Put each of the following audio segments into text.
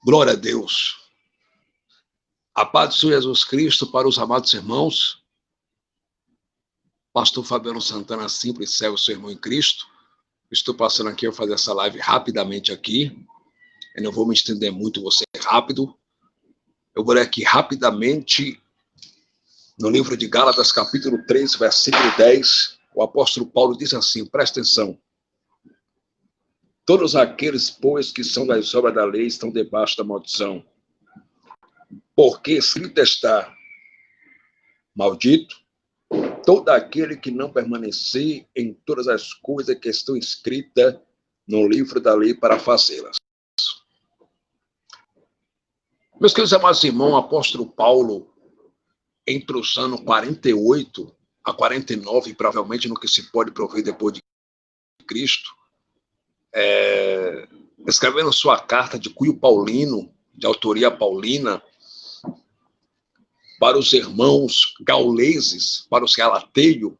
Glória a Deus. A paz do Senhor Jesus Cristo para os amados irmãos. Pastor Fabiano Santana, simples, servo, seu irmão em Cristo. Estou passando aqui a fazer essa live rapidamente aqui. Eu não vou me estender muito, vou ser rápido. Eu vou ler aqui rapidamente no livro de Gálatas, capítulo 3, versículo 10. O apóstolo Paulo diz assim, presta atenção. Todos aqueles, pois, que são das obras da lei estão debaixo da maldição. Porque escrito está, maldito todo aquele que não permanecer em todas as coisas que estão escritas no livro da lei para fazê-las. Meus queridos amados irmãos, o apóstolo Paulo, entre os anos 48 a 49, provavelmente no que se pode prover depois de Cristo, escrevendo sua carta de cunho paulino, de autoria paulina, para os irmãos gauleses, para os galateiros,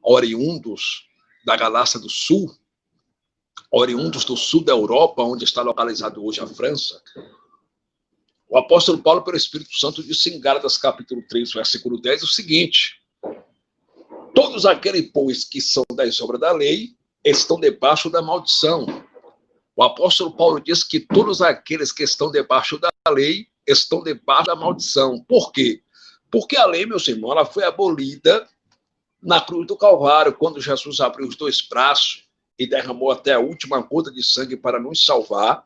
oriundos da Galácia do Sul, oriundos do sul da Europa, onde está localizado hoje a França. O apóstolo Paulo, pelo Espírito Santo, disse em Gálatas, capítulo 3, versículo 10, o seguinte: todos aqueles, pois, que são das obras da lei, estão debaixo da maldição. O apóstolo Paulo diz que todos aqueles que estão debaixo da lei estão debaixo da maldição. Por quê? Porque a lei, meus irmãos, ela foi abolida na cruz do Calvário, quando Jesus abriu os dois braços e derramou até a última gota de sangue para nos salvar.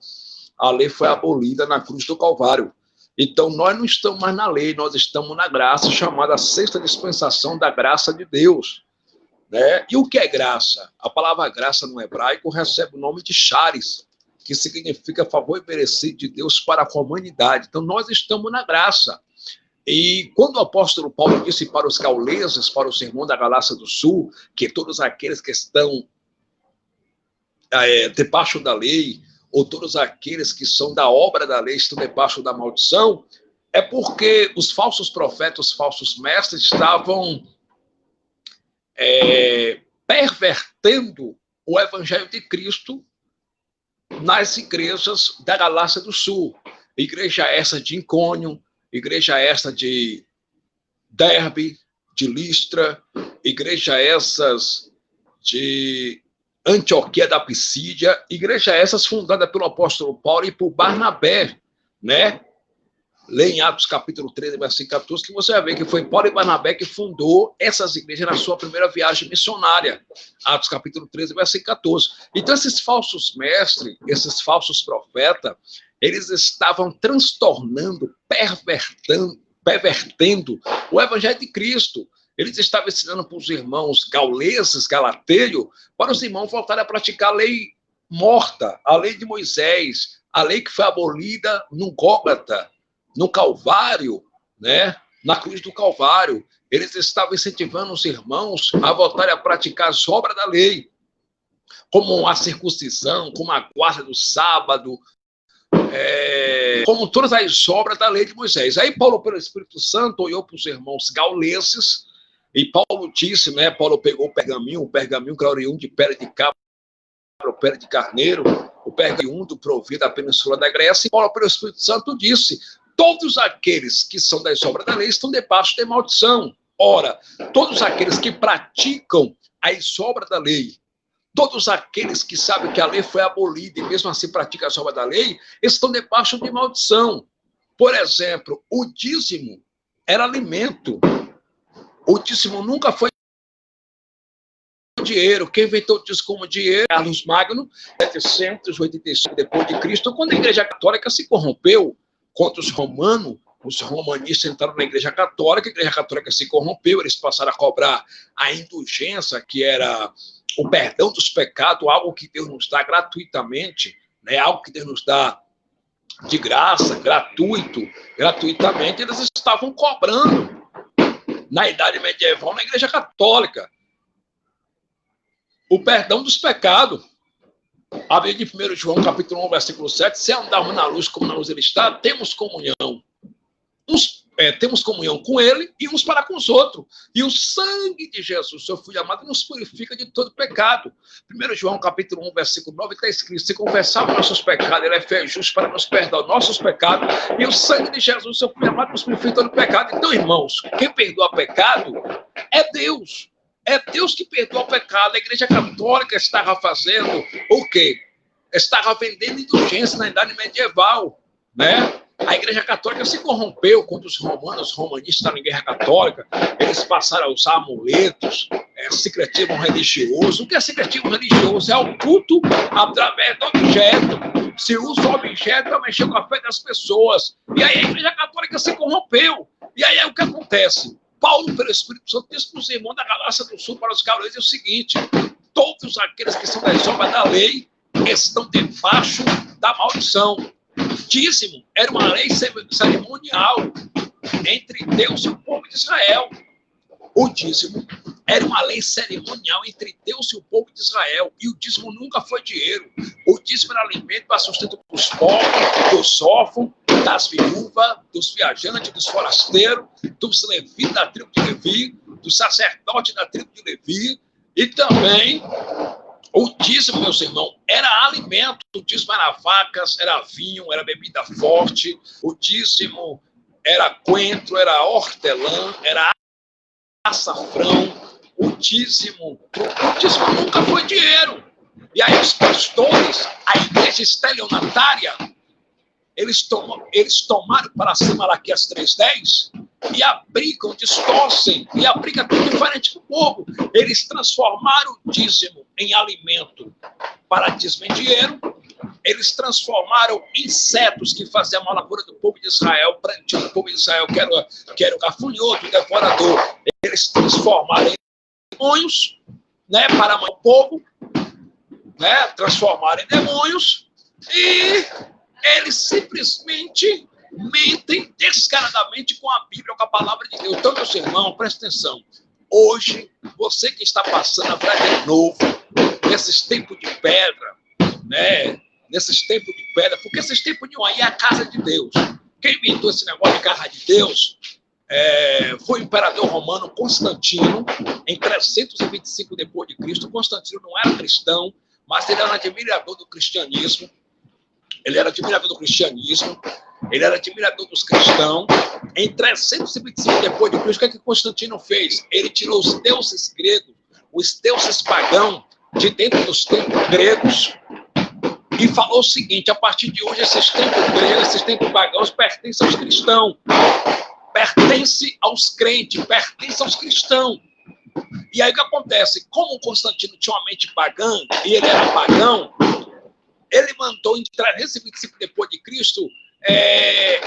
A lei foi abolida na cruz do Calvário. Então, nós não estamos mais na lei, nós estamos na graça, chamada sexta dispensação da graça de Deus. Né? E o que é graça? A palavra graça no hebraico recebe o nome de charis, que significa favor imerecido de Deus para a humanidade. Então, nós estamos na graça. E quando o apóstolo Paulo disse para os gauleses, para os irmãos da Galácia do Sul, que todos aqueles que estão debaixo da lei, ou todos aqueles que são da obra da lei estão debaixo da maldição, é porque os falsos profetas, os falsos mestres estavam pervertendo o evangelho de Cristo nas igrejas da Galácia do Sul. Igreja essa de Icônio, igreja essa de Derbe, de Listra, igreja essas de Antioquia da Pisídia, igreja essas fundadas pelo apóstolo Paulo e por Barnabé, né? Lê em Atos capítulo 13, versículo 14, que você vai ver que foi Paulo e Barnabé que fundou essas igrejas na sua primeira viagem missionária. Atos capítulo 13, versículo 14. Então, esses falsos mestres, esses falsos profetas, eles estavam transtornando, pervertendo o evangelho de Cristo. Eles estavam ensinando para os irmãos gauleses, galateiros, para os irmãos voltarem a praticar a lei morta, a lei de Moisés, a lei que foi abolida no Gólgota, no Calvário, né? Na cruz do Calvário. Eles estavam incentivando os irmãos a voltarem a praticar as obras da lei, como a circuncisão, como a guarda do sábado, como todas as obras da lei de Moisés. Aí Paulo, pelo Espírito Santo, olhou para os irmãos gauleses, e Paulo disse, né? Paulo pegou o pergaminho que era oriundo de pele de cabra, pele de carneiro, o pergaminho provido da península da Grécia, e Paulo, pelo Espírito Santo, disse: todos aqueles que são das obras da lei estão debaixo de maldição. Ora, todos aqueles que praticam as obras da lei, todos aqueles que sabem que a lei foi abolida e mesmo assim praticam as obras da lei, estão debaixo de maldição. Por exemplo, o dízimo era alimento. O dízimo nunca foi dinheiro. Quem inventou o dízimo como dinheiro? Carlos Magno, 785 depois de Cristo, quando a Igreja Católica se corrompeu contra os romanos. Os romanistas entraram na Igreja Católica, a Igreja Católica se corrompeu, eles passaram a cobrar a indulgência, que era o perdão dos pecados, algo que Deus nos dá gratuitamente, né? Algo que Deus nos dá de graça, gratuitamente, eles estavam cobrando na Idade Medieval, na Igreja Católica, o perdão dos pecados. A Bíblia de 1 João, capítulo 1, versículo 7, se andarmos na luz como na luz ele está, temos comunhão uns temos comunhão com ele e uns para com os outros. E o sangue de Jesus, seu Filho amado, nos purifica de todo pecado. 1 João, capítulo 1, versículo 9, está escrito: se confessarmos nossos pecados, ele é fiel e justo para nos perdoar nossos pecados. E o sangue de Jesus, seu Filho amado, nos purifica de todo pecado. Então, irmãos, quem perdoa pecado é Deus. É Deus que perdoa o pecado. A Igreja Católica estava fazendo o quê? Estava vendendo indulgência na Idade Medieval, né? A Igreja Católica se corrompeu quando os romanistas estavam em guerra católica. Eles passaram a usar amuletos, secretismo religioso. O que é secretismo religioso? É o culto através do objeto. Se usa o objeto para mexer com a fé das pessoas. E aí a Igreja Católica se corrompeu. E aí o que acontece? Paulo, pelo Espírito Santo, diz para os irmãos da Galácia do Sul, para os Gauleses, é o seguinte: todos aqueles que são das obras da lei estão debaixo da maldição. Dízimo era uma lei cerimonial entre Deus e o povo de Israel. O dízimo era uma lei cerimonial entre Deus e o povo de Israel. E o dízimo nunca foi dinheiro. O dízimo era alimento para sustento dos pobres, dos órfãos, das viúvas, dos viajantes, dos forasteiros, dos levitas da tribo de Levi, dos sacerdotes da tribo de Levi. E também o dízimo, meus irmãos, era alimento. O dízimo era vacas, era vinho, era bebida forte. O dízimo era coentro, era hortelã, era açafrão. O dízimo nunca foi dinheiro. E aí os pastores, a igreja estelionatária, eles tomaram para si Malaquias 3:10 e aplicam, distorcem e aplicam tudo diferente para o povo. Eles transformaram o dízimo em alimento para dízimo em dinheiro. Eles transformaram insetos que faziam a lavura do povo de Israel, prantinho do povo de Israel, que era o gafanhoto, o devorador. Eles transformaram em demônios, né, para o povo, né, transformaram em demônios, e eles simplesmente mentem descaradamente com a Bíblia, com a palavra de Deus. Então, meus irmãos, presta atenção. Hoje, você que está passando atrás de novo, nesses tempos de pedra, né? Nesses tempos de pedra, porque esses tempos de aí é a casa de Deus. Quem inventou esse negócio de casa de Deus foi o imperador romano Constantino, em 325 depois de Cristo. Constantino não era cristão, mas ele era um admirador do cristianismo. Ele era admirador do cristianismo, ele era admirador dos cristãos. Em 325 depois de Cristo, o que Constantino fez? Ele tirou os deuses gregos, os deuses pagãos, de dentro dos templos gregos, e falou o seguinte: a partir de hoje, esses templos gregos, esses templos pagãos pertencem aos cristãos, pertencem aos crentes, pertencem aos cristãos. E aí o que acontece? Como Constantino tinha uma mente pagã, e ele era pagão, ele mandou, em 325 depois de Cristo,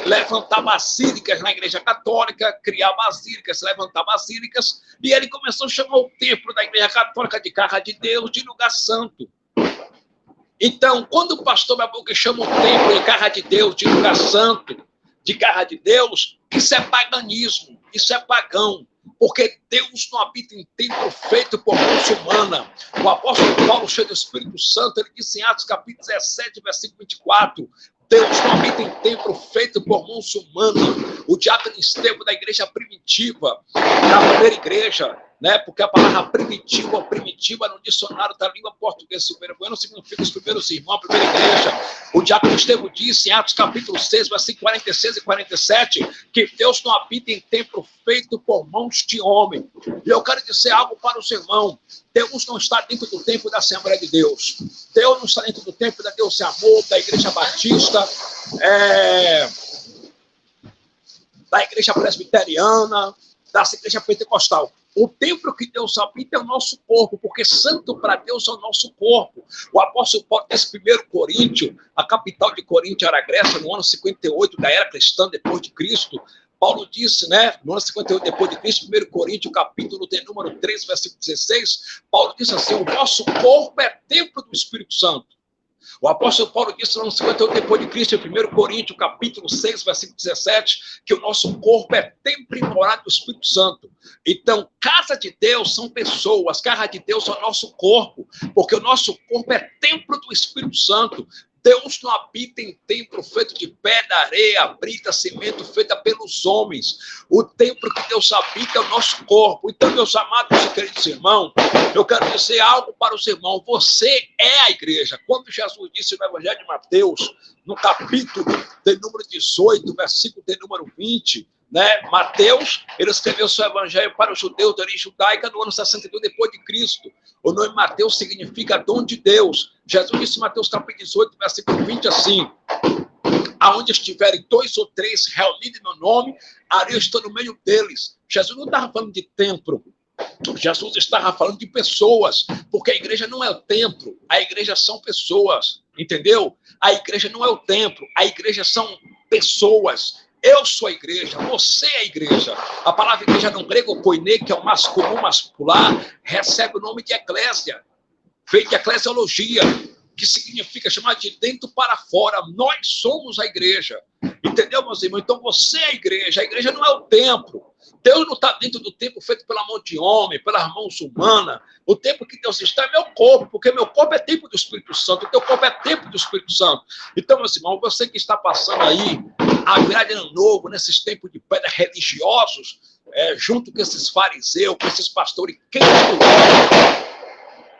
levantar basílicas na Igreja Católica, criar basílicas, levantar basílicas, e ele começou a chamar o templo da Igreja Católica de casa de Deus, de lugar santo. Então, quando o pastor Babuca chama o templo de casa de Deus, de lugar santo, de casa de Deus, isso é paganismo, isso é pagão. Porque Deus não habita em templo feito por mão humana. O apóstolo Paulo, cheio do Espírito Santo, ele disse em Atos capítulo 17, versículo 24, Deus não habita em templo feito por mãos humanas. O diácono Estevão da igreja primitiva, da primeira igreja, né? Porque a palavra primitiva no dicionário da língua portuguesa não significa os primeiros irmãos, a primeira igreja. O diácono Estevão disse em Atos capítulo 6, versículo 46 e 47, que Deus não habita em templo feito por mãos de homem. E eu quero dizer algo para os irmãos: Deus não está dentro do templo da Assembleia de Deus. Deus não está dentro do templo da Deus e Amor, da Igreja Batista, da Igreja Presbiteriana, da Igreja Pentecostal. O templo que Deus habita é o nosso corpo, porque santo para Deus é o nosso corpo. O apóstolo Paulo, nesse 1 Coríntios, a capital de Coríntio era a Grécia, no ano 58 da era cristã, depois de Cristo. Paulo disse, né, no ano 58 depois de Cristo, 1 Coríntios, capítulo de número 3, versículo 16, Paulo disse assim: o nosso corpo é templo do Espírito Santo. O apóstolo Paulo disse no ano 58 depois de Cristo, em 1 Coríntios, capítulo 6, versículo 17, que o nosso corpo é templo e morada do Espírito Santo. Então, casa de Deus são pessoas, casa de Deus é o nosso corpo, porque o nosso corpo é templo do Espírito Santo. Deus não habita em templo feito de pedra, areia, brita, cimento, feita pelos homens. O templo que Deus habita é o nosso corpo. Então, meus amados e queridos irmãos, eu quero dizer algo para os irmãos. Você é a igreja. Quando Jesus disse no Evangelho de Mateus, no capítulo de número 18, versículo de número 20, né? Mateus, ele escreveu seu evangelho para os judeus de origem judaica no ano 62 depois de Cristo. O nome Mateus significa dom de Deus. Jesus disse em Mateus capítulo 18, versículo 20 assim: aonde estiverem 2 ou 3 reunidos em meu nome, ali eu estou no meio deles. Jesus não estava falando de templo. Jesus estava falando de pessoas, porque a igreja não é o templo, a igreja são pessoas, entendeu? A igreja não é o templo, a igreja são pessoas. Eu sou a igreja, você é a igreja. A palavra igreja no grego, koine, que é o masculino mascular, recebe o nome de eclésia, feito de eclesiologia, que significa chamar de dentro para fora. Nós somos a igreja, entendeu, meus irmãos? Então você é a igreja não é o templo. Deus não está dentro do templo feito pela mão de homem, pelas mãos humanas. O templo que Deus está é meu corpo, porque meu corpo é templo do Espírito Santo, o teu corpo é templo do Espírito Santo. Então, meus irmãos, você que está passando aí a virada de ano novo, nesses tempos de pedra religiosos, junto com esses fariseus, com esses pastores,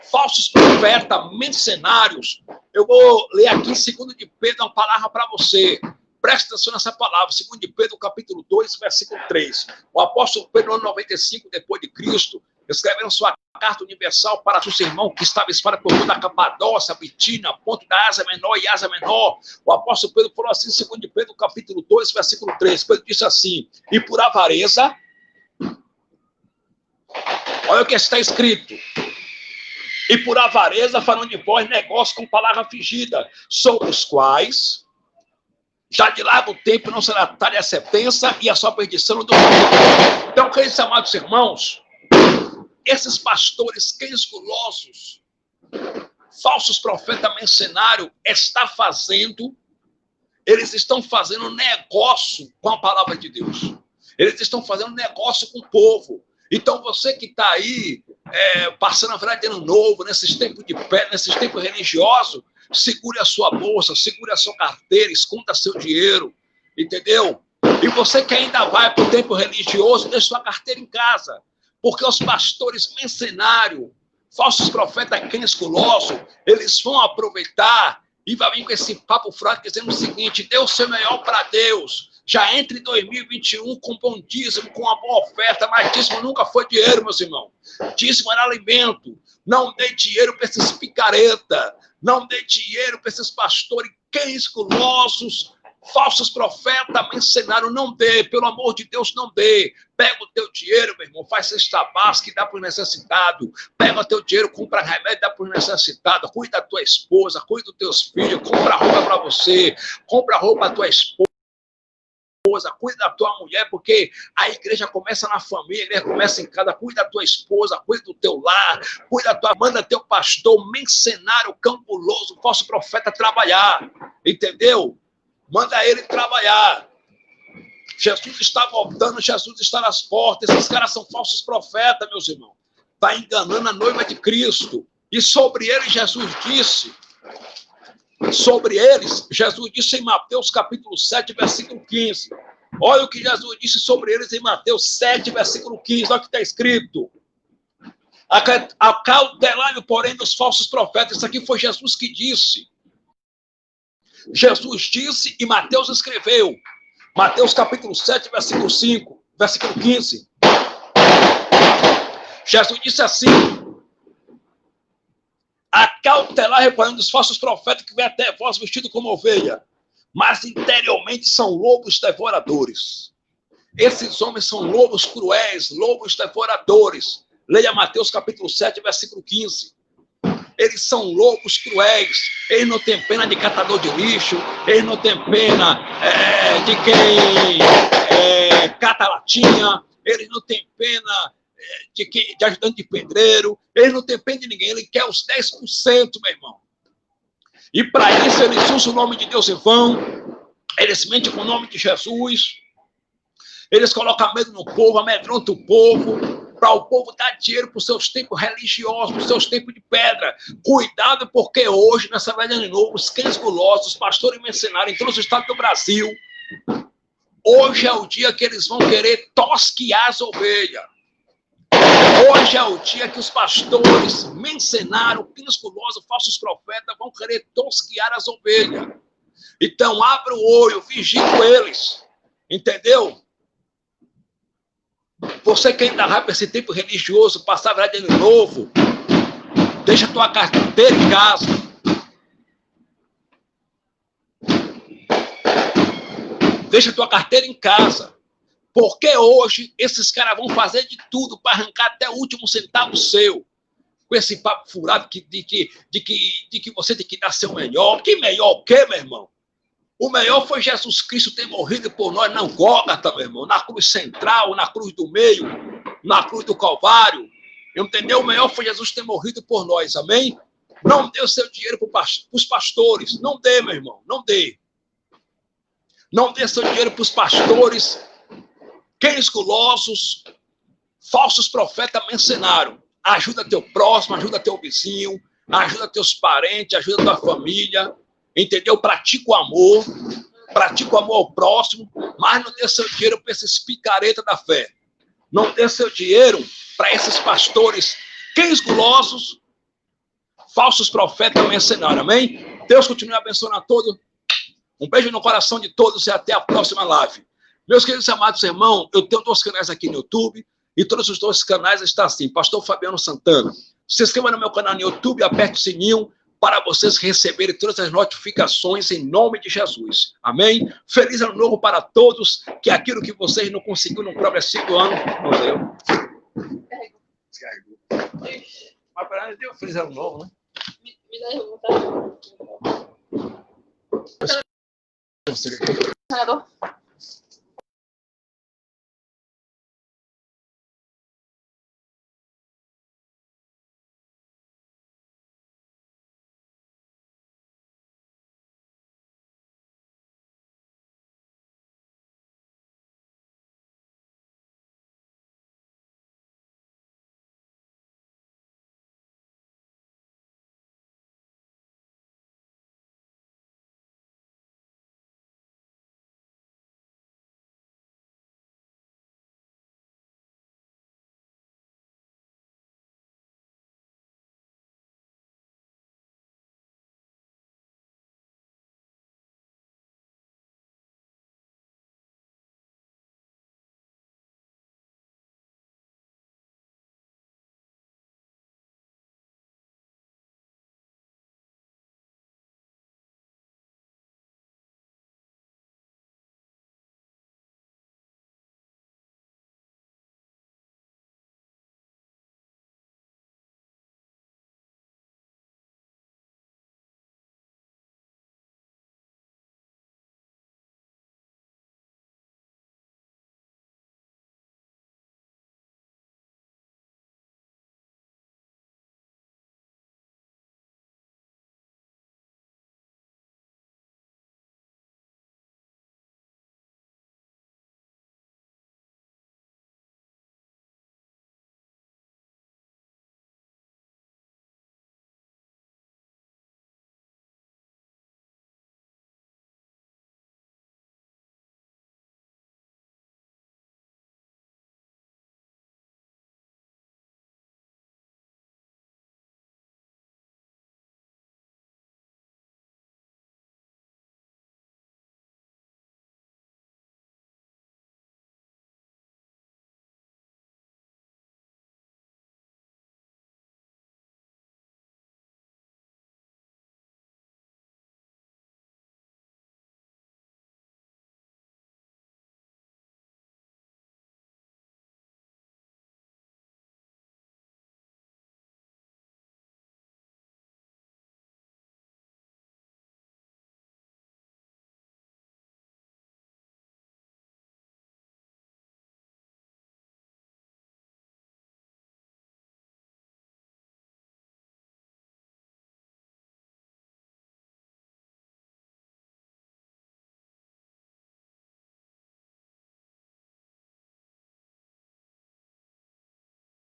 falsos profetas, mercenários. Eu vou ler aqui em 2 de Pedro uma palavra para você. Presta atenção nessa palavra, 2 de Pedro, capítulo 2, versículo 3. O apóstolo Pedro, no ano 95 depois de Cristo, escrevendo sua carta universal para seu irmão que estava espalhado por toda a Capadócia, Bitínia, ponto da Ásia Menor e Ásia Menor. O apóstolo Pedro falou assim, 2 de Pedro, capítulo 2, versículo 3. Pedro disse assim: e por avareza, olha o que está escrito, e por avareza farão de vós negócio com palavra fingida, sobre os quais já de largo tempo não será talha a sentença e a sua perdição no domínio. Então, queridos amados irmãos, esses pastores quensculosos, falsos profetas mercenários, eles estão fazendo negócio com a palavra de Deus. Eles estão fazendo negócio com o povo. Então, você que está aí, passando a virada de ano novo, nesses tempos de pé, nesses tempos religiosos, segure a sua bolsa, segure a sua carteira, esconda seu dinheiro, entendeu? E você que ainda vai para o tempo religioso, deixe sua carteira em casa, porque os pastores mercenários, falsos profetas quensculosos, eles vão aproveitar e vai vir com esse papo fraco dizendo o seguinte: dê o seu melhor para Deus. Já entre 2021 com bom dízimo, com uma boa oferta, mas dízimo nunca foi dinheiro, meus irmãos. Dízimo era alimento. Não dê dinheiro para esses picareta. Não dê dinheiro para esses pastores quensculosos, falsos profetas, mercenários. Não dê, pelo amor de Deus, não dê. Pega o teu dinheiro, meu irmão, faz cesta básica e dá para o necessitado. Pega o teu dinheiro, compra remédio e dá para o necessitado. Cuida da tua esposa, cuida dos teus filhos, compra roupa para você, compra roupa para tua esposa. Cuida da tua mulher, porque a igreja começa na família, a igreja começa em casa. Cuida da tua esposa, cuida do teu lar, cuida da tua, manda teu pastor, mercenário, cambuloso, falso profeta trabalhar, entendeu? Manda ele trabalhar. Jesus está voltando, Jesus está nas portas. Esses caras são falsos profetas, meus irmãos. Está enganando a noiva de Cristo. E sobre eles Jesus disse em Mateus capítulo 7, versículo 15. Olha o que Jesus disse sobre eles em Mateus 7, versículo 15. Olha o que está escrito: acautelai-o, porém, dos falsos profetas. Isso aqui foi Jesus que disse. Jesus disse e Mateus escreveu. Mateus capítulo 7, versículo 5, versículo 15. Jesus disse assim: acautelar, reparando dos falsos profetas que vêm até vós vestidos como ovelha, mas interiormente são lobos devoradores. Esses homens são lobos cruéis, lobos devoradores. Leia Mateus capítulo 7, versículo 15. Eles são lobos cruéis. Eles não têm pena de catador de lixo, eles não têm pena de quem cata latinha, eles não têm pena de ajudante de pedreiro, ele não depende de ninguém, ele quer os 10%, meu irmão. E para isso eles usam o nome de Deus em vão, eles mentem com o nome de Jesus, eles colocam medo no povo, amedrontam o povo, para o povo dar dinheiro para os seus templos religiosos, para os seus templos de pedra. Cuidado, porque hoje, nessa velha de novo, os cães gulosos, os pastores mercenários em todos os estados do Brasil, hoje é o dia que eles vão querer tosquiar as ovelhas. Hoje é o dia que os pastores mercenários, cães gulosos, falsos profetas vão querer tosquiar as ovelhas. Então, abra o olho, vigie com eles. Entendeu? Você que ainda vai para esse tempo religioso, passar a verdade de ano novo, deixa a tua carteira em casa. Deixa a tua carteira em casa. Porque hoje esses caras vão fazer de tudo para arrancar até o último centavo seu. Com esse papo furado de que você tem que dar seu melhor. Que melhor o quê, meu irmão? O melhor foi Jesus Cristo ter morrido por nós na Gólgota, meu irmão, na cruz central, na cruz do meio, na cruz do Calvário. Entendeu? O melhor foi Jesus ter morrido por nós, amém? Não dê o seu dinheiro para os pastores. Não dê, meu irmão, não dê. Não dê seu dinheiro para os pastores, cães gulosos, falsos profetas mercenários. Ajuda teu próximo, ajuda teu vizinho, ajuda teus parentes, ajuda tua família. Entendeu? Pratica o amor ao próximo, mas não dê seu dinheiro para esses picaretas da fé. Não dê seu dinheiro para esses pastores, cães gulosos, falsos profetas mercenários. Amém? Deus continue abençoando a todos. Um beijo no coração de todos e até a próxima live. Meus queridos e amados irmãos, eu tenho 2 canais aqui no YouTube e todos os 2 canais estão assim, Pastor Fabiano Santana. Se inscreva no meu canal no YouTube, aperte o sininho para vocês receberem todas as notificações em nome de Jesus. Amém? Feliz ano novo para todos, que aquilo que vocês não conseguiram no progressivo ano, não deu. Descarregou. Mas para nós deu feliz ano novo, né? Me dá vontade.